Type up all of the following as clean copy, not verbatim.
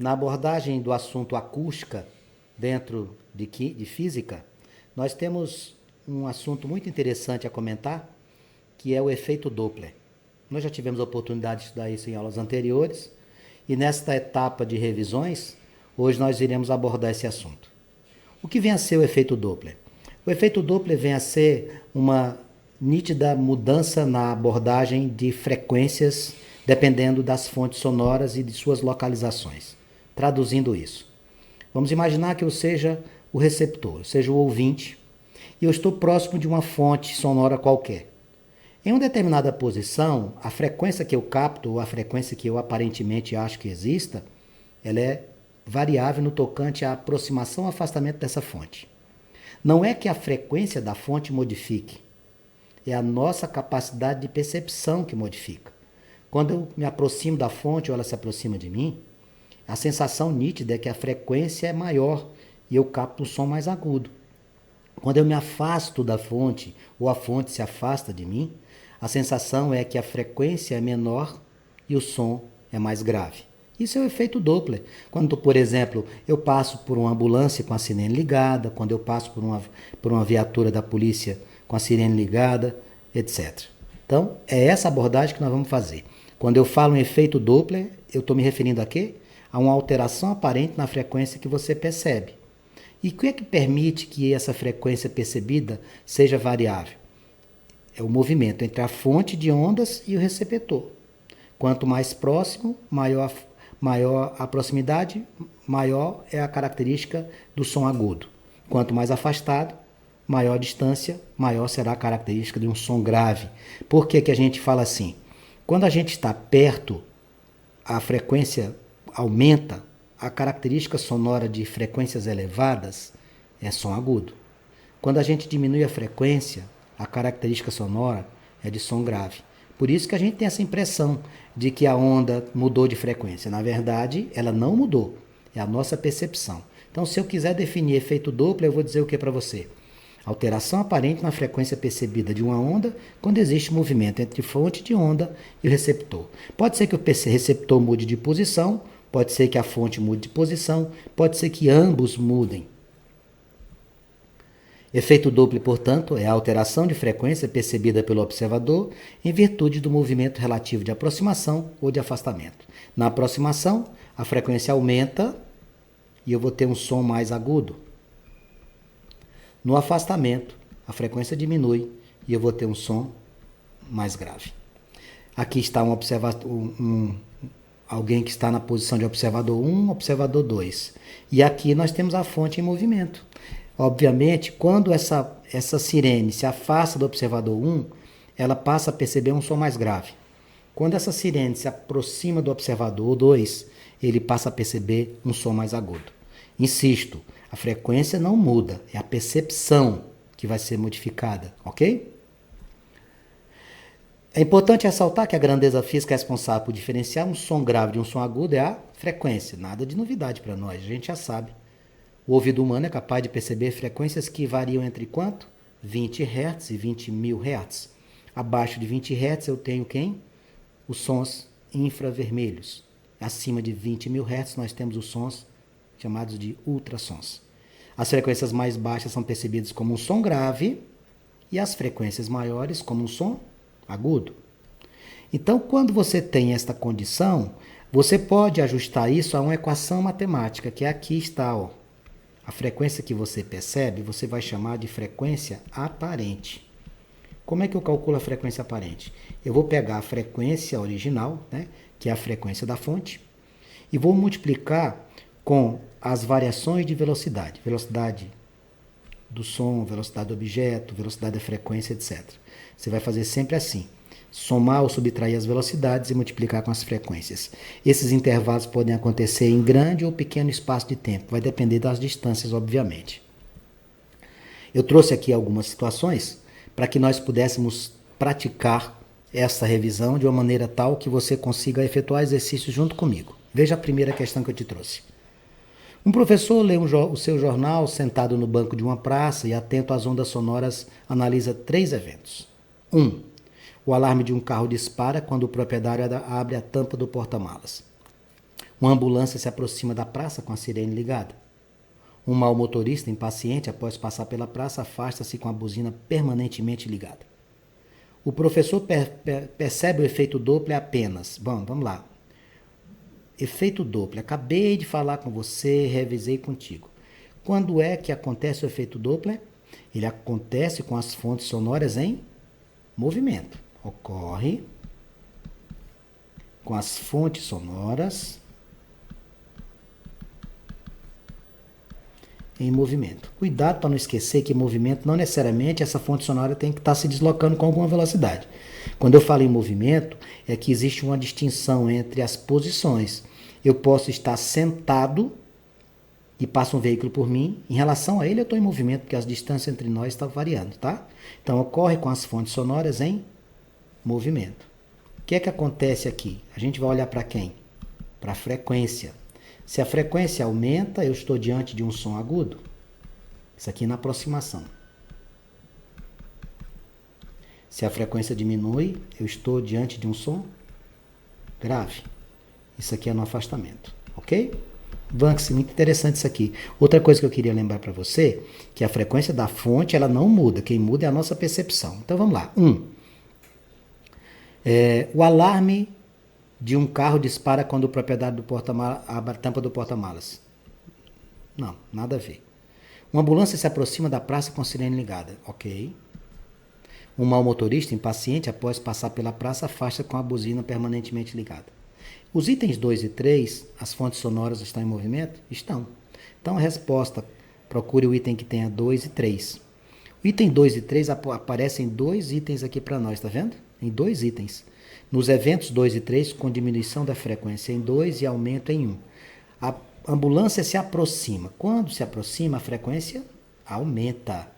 Na abordagem do assunto acústica dentro de física, nós temos um assunto muito interessante a comentar, que é o efeito Doppler. Nós já tivemos a oportunidade de estudar isso em aulas anteriores, e nesta etapa de revisões, hoje nós iremos abordar esse assunto. O que vem a ser o efeito Doppler? O efeito Doppler vem a ser uma nítida mudança na abordagem de frequências, dependendo das fontes sonoras e de suas localizações. Traduzindo isso, vamos imaginar que eu seja o receptor, eu seja o ouvinte, e eu estou próximo de uma fonte sonora qualquer. Em uma determinada posição, a frequência que eu capto, ou a frequência que eu aparentemente acho que exista, ela é variável no tocante à aproximação ou afastamento dessa fonte. Não é que a frequência da fonte modifique, é a nossa capacidade de percepção que modifica. Quando eu me aproximo da fonte ou ela se aproxima de mim, a sensação nítida é que a frequência é maior e eu capto um som mais agudo. Quando eu me afasto da fonte ou a fonte se afasta de mim, a sensação é que a frequência é menor e o som é mais grave. Isso é o efeito Doppler. Quando, por exemplo, eu passo por uma ambulância com a sirene ligada, quando eu passo por uma viatura da polícia com a sirene ligada, etc. Então, é essa abordagem que nós vamos fazer. Quando eu falo em efeito Doppler, eu estou me referindo a quê? A uma alteração aparente na frequência que você percebe. E o que é que permite que essa frequência percebida seja variável? É o movimento entre a fonte de ondas e o receptor. Quanto mais próximo, maior a proximidade, maior é a característica do som agudo. Quanto mais afastado, maior a distância, maior será a característica de um som grave. Por que que a gente fala assim? Quando a gente está perto, a frequência aumenta, a característica sonora de frequências elevadas é som agudo. Quando a gente diminui a frequência, a característica sonora é de som grave. Por isso que a gente tem essa impressão de que a onda mudou de frequência. Na verdade, ela não mudou. É a nossa percepção. Então, se eu quiser definir efeito Doppler, eu vou dizer o que para você? Alteração aparente na frequência percebida de uma onda quando existe movimento entre fonte de onda e o receptor. Pode ser que o receptor mude de posição, pode ser que a fonte mude de posição, pode ser que ambos mudem. Efeito Doppler, portanto, é a alteração de frequência percebida pelo observador em virtude do movimento relativo de aproximação ou de afastamento. Na aproximação, a frequência aumenta e eu vou ter um som mais agudo. No afastamento, a frequência diminui e eu vou ter um som mais grave. Aqui está alguém que está na posição de observador 1, observador 2. E aqui nós temos a fonte em movimento. Obviamente, quando essa sirene se afasta do observador 1, ela passa a perceber um som mais grave. Quando essa sirene se aproxima do observador 2, ele passa a perceber um som mais agudo. Insisto, a frequência não muda, é a percepção que vai ser modificada, ok? É importante ressaltar que a grandeza física responsável por diferenciar um som grave de um som agudo é a frequência. Nada de novidade para nós, a gente já sabe. O ouvido humano é capaz de perceber frequências que variam entre quanto? 20 Hz e 20 mil Hz. Abaixo de 20 Hz eu tenho quem? Os sons infravermelhos. Acima de 20 mil Hz nós temos os sons chamados de ultrassons. As frequências mais baixas são percebidas como um som grave e as frequências maiores como um som agudo. Então, quando você tem esta condição, você pode ajustar isso a uma equação matemática, que aqui está, ó. A frequência que você percebe, você vai chamar de frequência aparente. Como é que eu calculo a frequência aparente? Eu vou pegar a frequência original, né, que é a frequência da fonte, e vou multiplicar com as variações de velocidade. Velocidade do som, velocidade do objeto, velocidade da frequência, etc. Você vai fazer sempre assim. Somar ou subtrair as velocidades e multiplicar com as frequências. Esses intervalos podem acontecer em grande ou pequeno espaço de tempo. Vai depender das distâncias, obviamente. Eu trouxe aqui algumas situações para que nós pudéssemos praticar essa revisão de uma maneira tal que você consiga efetuar exercícios junto comigo. Veja a primeira questão que eu te trouxe. Um professor lê o seu jornal sentado no banco de uma praça e, atento às ondas sonoras, analisa 3 eventos. 1. O alarme de um carro dispara quando o proprietário abre a tampa do porta-malas. Uma ambulância se aproxima da praça com a sirene ligada. Um mau motorista impaciente, após passar pela praça, afasta-se com a buzina permanentemente ligada. O professor percebe o efeito Doppler apenas. Bom, vamos lá. Efeito Doppler. Acabei de falar com você, revisei contigo. Quando é que acontece o efeito Doppler? Ele acontece com as fontes sonoras em movimento. Ocorre com as fontes sonoras em movimento. Cuidado para não esquecer que movimento não necessariamente essa fonte sonora tem que estar se deslocando com alguma velocidade. Quando eu falo em movimento, é que existe uma distinção entre as posições. Eu posso estar sentado e passa um veículo por mim. Em relação a ele, eu estou em movimento, porque as distâncias entre nós estão variando, tá? Então, ocorre com as fontes sonoras em movimento. O que é que acontece aqui? A gente vai olhar para quem? Para a frequência. Se a frequência aumenta, eu estou diante de um som agudo. Isso aqui na aproximação. Se a frequência diminui, eu estou diante de um som grave. Isso aqui é no afastamento, ok? Vanks, muito interessante isso aqui. Outra coisa que eu queria lembrar para você, que a frequência da fonte, ela não muda. Quem muda é a nossa percepção. Então, vamos lá. O alarme de um carro dispara quando o proprietário do porta-malas abre a tampa do porta-malas. Não, nada a ver. Uma ambulância se aproxima da praça com a sirene ligada. Ok. Um mau motorista impaciente, após passar pela praça, afasta com a buzina permanentemente ligada. Os itens 2 e 3, as fontes sonoras estão em movimento? Estão. Então a resposta, procure o item que tenha 2 e 3. O item 2 e 3 aparecem dois itens aqui para nós, tá vendo? Em dois itens. Nos eventos 2 e 3, com diminuição da frequência em 2 e aumento em 1. A ambulância se aproxima. Quando se aproxima, a frequência aumenta.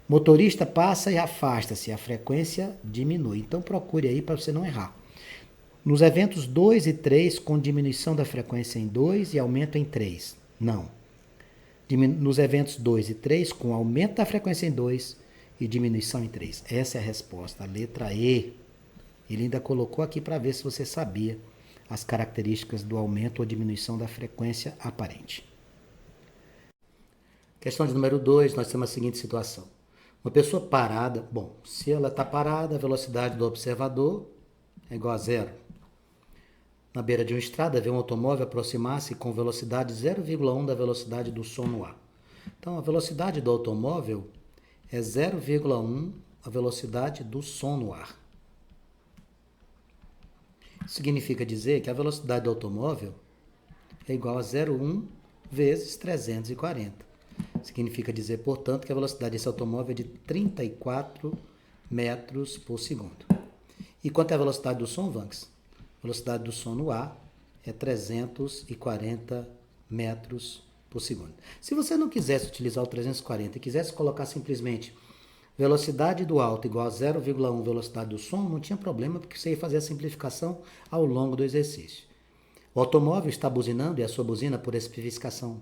Motorista passa e afasta-se, a frequência diminui. Então procure aí para você não errar. Nos eventos 2 e 3, com diminuição da frequência em 2 e aumento em 3. Não. Nos eventos 2 e 3, com aumento da frequência em 2 e diminuição em 3. Essa é a resposta, a letra E. Ele ainda colocou aqui para ver se você sabia as características do aumento ou diminuição da frequência aparente. Questão de número 2, nós temos a seguinte situação. Uma pessoa parada, bom, se ela está parada, a velocidade do observador é igual a zero. Na beira de uma estrada, vê um automóvel aproximar-se com velocidade 0,1 da velocidade do som no ar. Então, a velocidade do automóvel é 0,1 a velocidade do som no ar. Significa dizer que a velocidade do automóvel é igual a 0,1 vezes 340. Significa dizer, portanto, que a velocidade desse automóvel é de 34 metros por segundo. E quanto é a velocidade do som, Vanks? A velocidade do som no ar é 340 metros por segundo. Se você não quisesse utilizar o 340 e quisesse colocar simplesmente velocidade do alto igual a 0,1 velocidade do som, não tinha problema, porque você ia fazer a simplificação ao longo do exercício. O automóvel está buzinando e a sua buzina, por especificação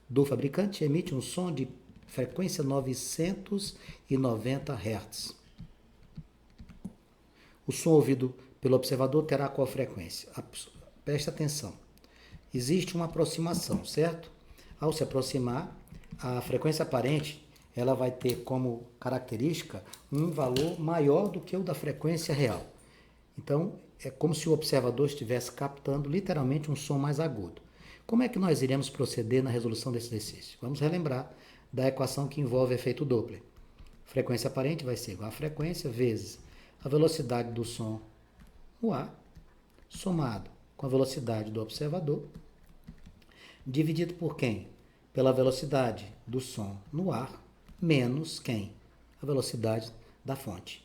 do fabricante, emite um som de frequência 990 Hz. O som ouvido pelo observador terá qual frequência? Preste atenção. Existe uma aproximação, certo? Ao se aproximar, a frequência aparente ela vai ter como característica um valor maior do que o da frequência real. Então, é como se o observador estivesse captando literalmente um som mais agudo. Como é que nós iremos proceder na resolução desse exercício? Vamos relembrar da equação que envolve efeito Doppler. Frequência aparente vai ser igual a frequência vezes a velocidade do som no ar, somado com a velocidade do observador, dividido por quem? Pela velocidade do som no ar, menos quem? A velocidade da fonte.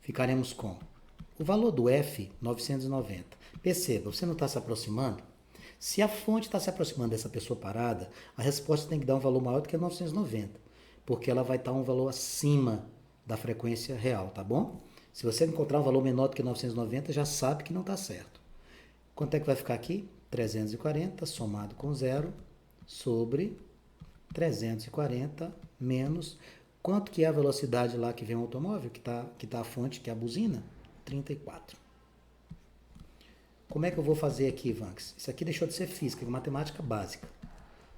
Ficaremos com o valor do F, 990. Perceba, você não está se aproximando? Se a fonte está se aproximando dessa pessoa parada, a resposta tem que dar um valor maior do que 990, porque ela vai estar um valor acima da frequência real, tá bom? Se você encontrar um valor menor do que 990, já sabe que não está certo. Quanto é que vai ficar aqui? 340 somado com zero sobre 340 menos quanto que é a velocidade lá que vem o automóvel, que tá a fonte, que é a buzina? 34. Como é que eu vou fazer aqui, Vanks? Isso aqui deixou de ser física, é matemática básica.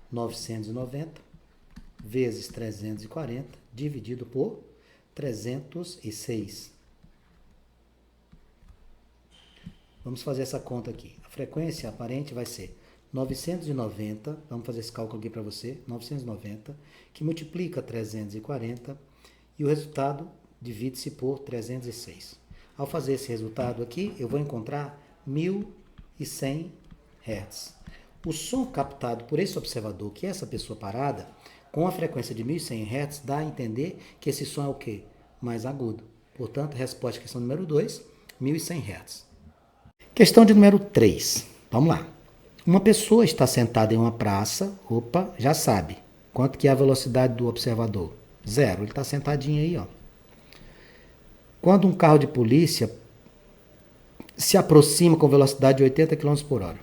990 vezes 340 dividido por 306. Vamos fazer essa conta aqui. A frequência aparente vai ser 990, vamos fazer esse cálculo aqui para você, 990, que multiplica 340 e o resultado divide-se por 306. Ao fazer esse resultado aqui, eu vou encontrar 1100 Hz. O som captado por esse observador, que é essa pessoa parada, com a frequência de 1100 Hz, dá a entender que esse som é o quê? Mais agudo. Portanto, resposta à questão número 2, 1100 Hz. Questão de número 3. Vamos lá. Uma pessoa está sentada em uma praça, já sabe. Quanto que é a velocidade do observador? 0. Ele está sentadinho aí, ó. Quando um carro de polícia se aproxima com velocidade de 80 km por hora.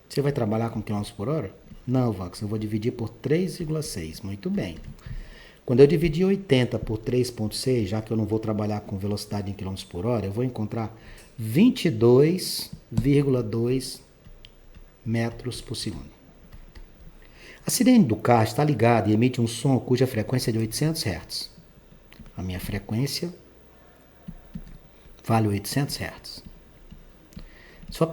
Você vai trabalhar com km por hora? Não, Vax, eu vou dividir por 3,6. Muito bem. Quando eu dividir 80 por 3,6, já que eu não vou trabalhar com velocidade em km por hora, eu vou encontrar 22,2 metros por segundo. A sirene do carro está ligada e emite um som cuja frequência é de 800 Hz. A minha frequência vale 800 Hz. Só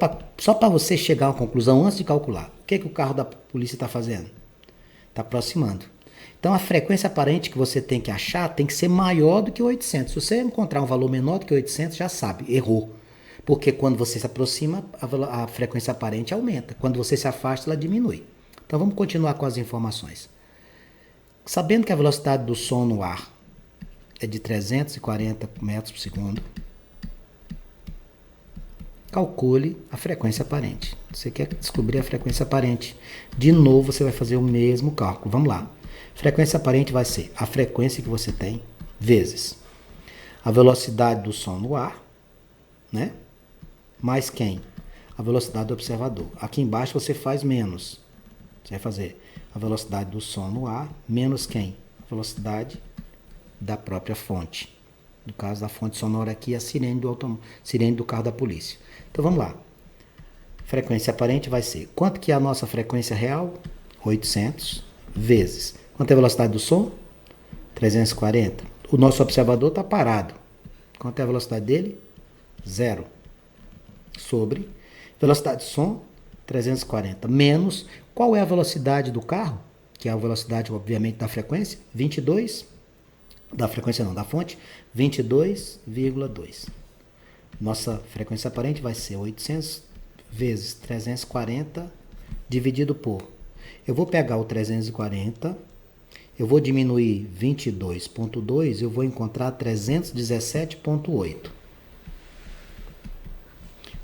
para você chegar a uma conclusão antes de calcular. O que é que o carro da polícia está fazendo? Está aproximando. Então, a frequência aparente que você tem que achar tem que ser maior do que 800. Se você encontrar um valor menor do que 800, já sabe, errou. Porque quando você se aproxima, a frequência aparente aumenta. Quando você se afasta, ela diminui. Então, vamos continuar com as informações. Sabendo que a velocidade do som no ar é de 340 metros por segundo, calcule a frequência aparente. Você quer descobrir a frequência aparente. De novo, você vai fazer o mesmo cálculo. Vamos lá. Frequência aparente vai ser a frequência que você tem vezes a velocidade do som no ar, né? Mais quem? A velocidade do observador. Aqui embaixo você faz menos. Você vai fazer a velocidade do som no ar menos quem? A velocidade da própria fonte. No caso da fonte sonora aqui, a sirene do carro da polícia. Então vamos lá. Frequência aparente vai ser, quanto que é a nossa frequência real? 800 vezes. Quanto é a velocidade do som? 340. O nosso observador está parado. Quanto é a velocidade dele? 0. Sobre velocidade do som, 340. Menos, qual é a velocidade do carro? Que é a velocidade, obviamente, da frequência? 22. Da frequência não, da fonte. 22,2. Nossa frequência aparente vai ser 800 vezes 340 dividido por... Eu vou pegar o 340... Eu vou diminuir 22,2, eu vou encontrar 317,8.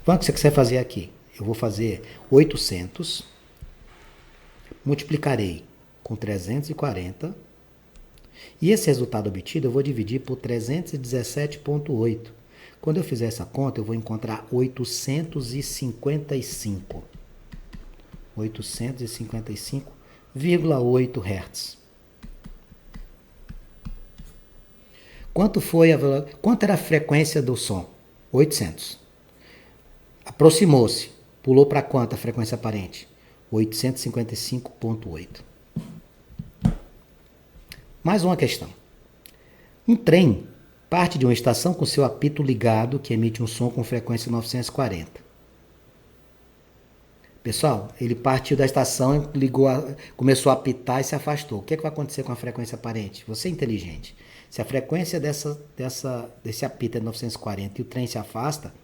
Então, o que você quer fazer aqui? Eu vou fazer 800, multiplicarei com 340, e esse resultado obtido eu vou dividir por 317,8. Quando eu fizer essa conta, eu vou encontrar 855. 855,8 Hz. Quanto era a frequência do som? 800. Aproximou-se. Pulou para quanto a frequência aparente? 855,8. Mais uma questão. Um trem parte de uma estação com seu apito ligado, que emite um som com frequência 940. Pessoal, ele partiu da estação, começou a apitar e se afastou. O que vai acontecer com a frequência aparente? Você é inteligente. Se a frequência desse apito é 940 e o trem se afasta,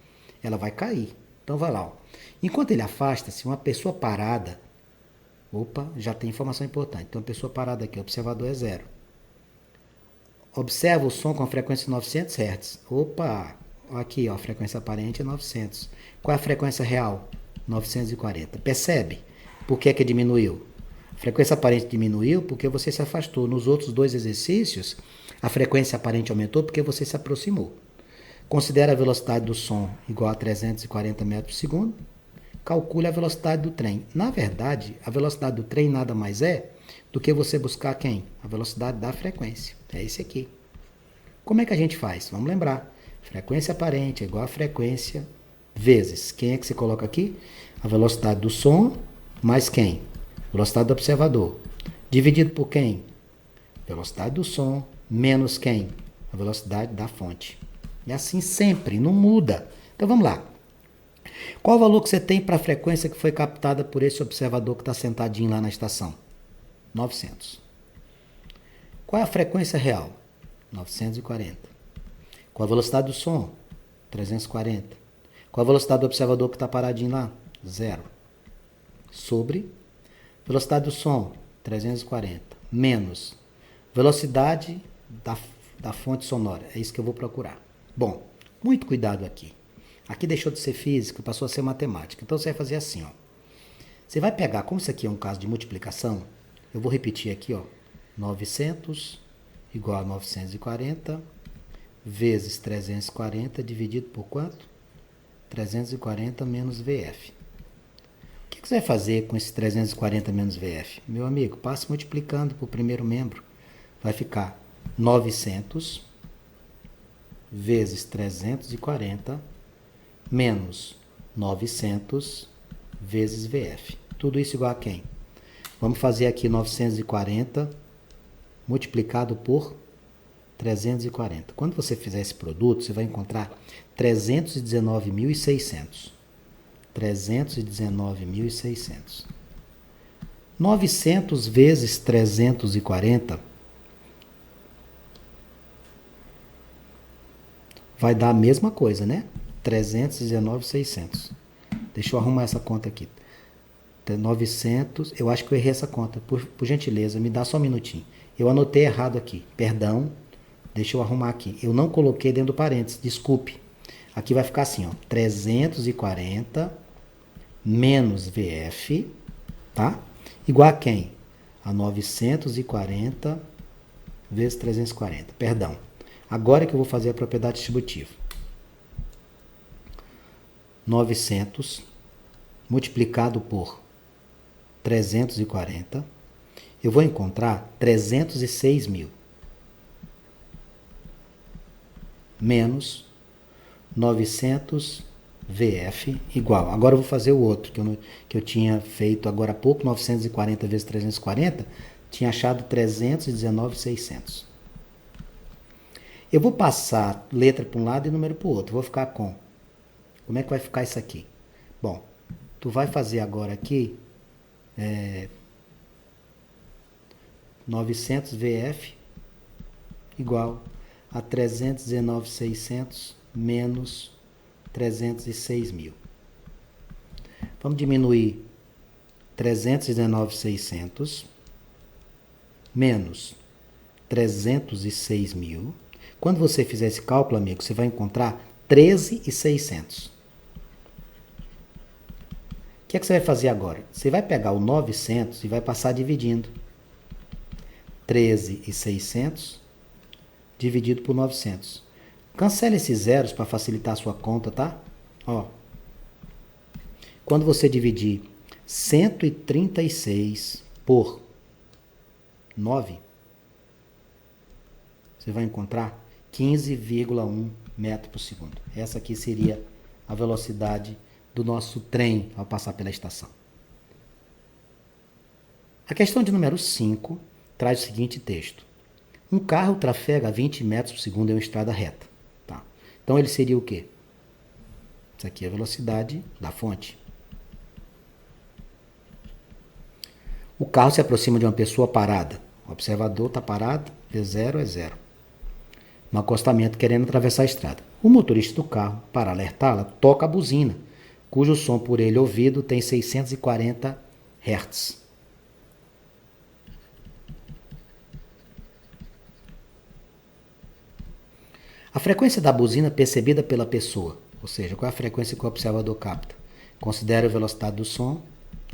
ela vai cair. Então vai lá. Ó. Enquanto ele afasta, se uma pessoa parada... já tem informação importante. Então, pessoa parada aqui, observador é 0. Observa o som com a frequência 900 Hz. Aqui, ó, a frequência aparente é 900. Qual é a frequência real? 940. Percebe? Por que diminuiu? A frequência aparente diminuiu porque você se afastou. Nos outros dois exercícios, a frequência aparente aumentou porque você se aproximou. Considere a velocidade do som igual a 340 metros por segundo. Calcule a velocidade do trem. Na verdade, a velocidade do trem nada mais é do que você buscar quem? A velocidade da frequência. É esse aqui. Como é que a gente faz? Vamos lembrar. Frequência aparente é igual a frequência vezes. Quem é que você coloca aqui? A velocidade do som mais quem? Velocidade do observador. Dividido por quem? Velocidade do som menos quem? A velocidade da fonte. É assim sempre, não muda. Então vamos lá. Qual o valor que você tem para a frequência que foi captada por esse observador que está sentadinho lá na estação? 900. Qual é a frequência real? 940. Qual a velocidade do som? 340. Qual a velocidade do observador que está paradinho lá? 0. Sobre velocidade do som, 340. Menos velocidade da fonte sonora. É isso que eu vou procurar. Bom, muito cuidado aqui. Aqui deixou de ser física, passou a ser matemática. Então você vai fazer assim, ó. Você vai pegar, como isso aqui é um caso de multiplicação, eu vou repetir aqui, ó. 900 igual a 940 vezes 340 dividido por quanto? 340 menos VF. O que você vai fazer com esse 340 menos VF? Meu amigo, passe multiplicando para o primeiro membro. Vai ficar 900 vezes 340 menos 900 vezes VF. Tudo isso igual a quem? Vamos fazer aqui 940 multiplicado por 340. Quando você fizer esse produto, você vai encontrar 319.600. 319.600. 900 vezes 340 vai dar a mesma coisa, né? 319.600. Deixa eu arrumar essa conta aqui. 900, eu acho que eu errei essa conta. Por gentileza, me dá só um minutinho. Eu anotei errado aqui. Perdão. Deixa eu arrumar aqui. Eu não coloquei dentro do parênteses. Desculpe. Aqui vai ficar assim, ó. 340 menos VF, tá? Igual a quem? A 940 vezes 340. Perdão. Agora que eu vou fazer a propriedade distributiva. 900 multiplicado por 340, eu vou encontrar 306 mil menos 900 VF igual. Agora eu vou fazer o outro que eu tinha feito agora há pouco, 940 vezes 340, tinha achado 319.600. Eu vou passar letra para um lado e número para o outro. Vou ficar com. Como é que vai ficar isso aqui? Bom, tu vai fazer agora aqui 900 VF igual a 319.600 menos 306 mil. Vamos diminuir 319.600 menos 306 mil. Quando você fizer esse cálculo, amigo, você vai encontrar 13.600. O que é que você vai fazer agora? Você vai pegar o 900 e vai passar dividindo. 13.600 dividido por 900. Cancela esses zeros para facilitar a sua conta, tá? Ó. Quando você dividir 136 por 9, você vai encontrar 15,1 metros por segundo. Essa aqui seria a velocidade do nosso trem ao passar pela estação. A questão de número 5 traz o seguinte texto. Um carro trafega a 20 metros por segundo em uma estrada reta. Tá? Então ele seria o quê? Isso aqui é a velocidade da fonte. O carro se aproxima de uma pessoa parada. O observador está parado, V0 é 0. No acostamento querendo atravessar a estrada. O motorista do carro, para alertá-la, toca a buzina, cujo som por ele ouvido tem 640 Hz. A frequência da buzina percebida pela pessoa, ou seja, qual é a frequência que o observador capta? Considere a velocidade do som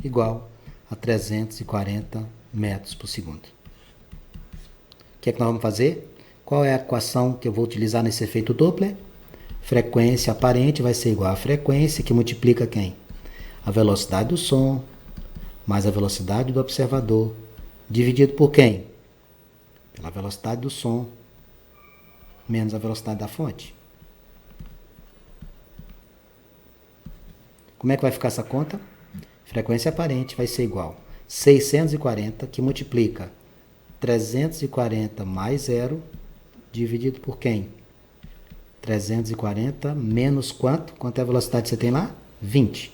igual a 340 metros por segundo. O que é que nós vamos fazer? Qual é a equação que eu vou utilizar nesse efeito Doppler? Frequência aparente vai ser igual a frequência que multiplica quem? A velocidade do som mais a velocidade do observador dividido por quem? Pela velocidade do som menos a velocidade da fonte. Como é que vai ficar essa conta? Frequência aparente vai ser igual a 640, que multiplica 340 mais zero, dividido por quem? 340 menos quanto? Quanto é a velocidade que você tem lá? 20.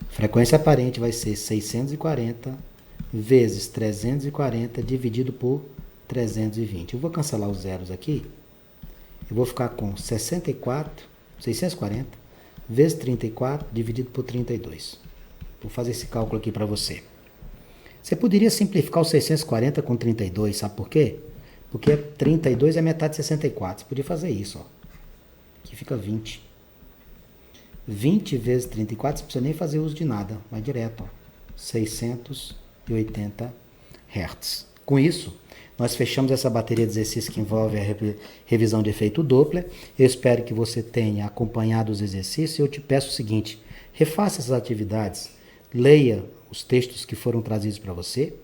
Frequência aparente vai ser 640 vezes 340 dividido por 320. Eu vou cancelar os zeros aqui. Eu vou ficar com 640 vezes 34 dividido por 32. Vou fazer esse cálculo aqui para você. Você poderia simplificar o 640 com 32, sabe por quê? Porque 32 é metade de 64. Você podia fazer isso, ó. Aqui fica 20. 20 vezes 34, você não precisa nem fazer uso de nada. Vai direto, ó. 680 Hz. Com isso, nós fechamos essa bateria de exercícios que envolve a revisão de efeito Doppler. Eu espero que você tenha acompanhado os exercícios. Eu te peço o seguinte, refaça essas atividades, leia os textos que foram trazidos para você,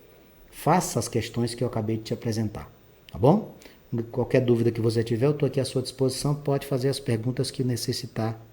faça as questões que eu acabei de te apresentar, tá bom? Qualquer dúvida que você tiver, eu estou aqui à sua disposição, pode fazer as perguntas que necessitar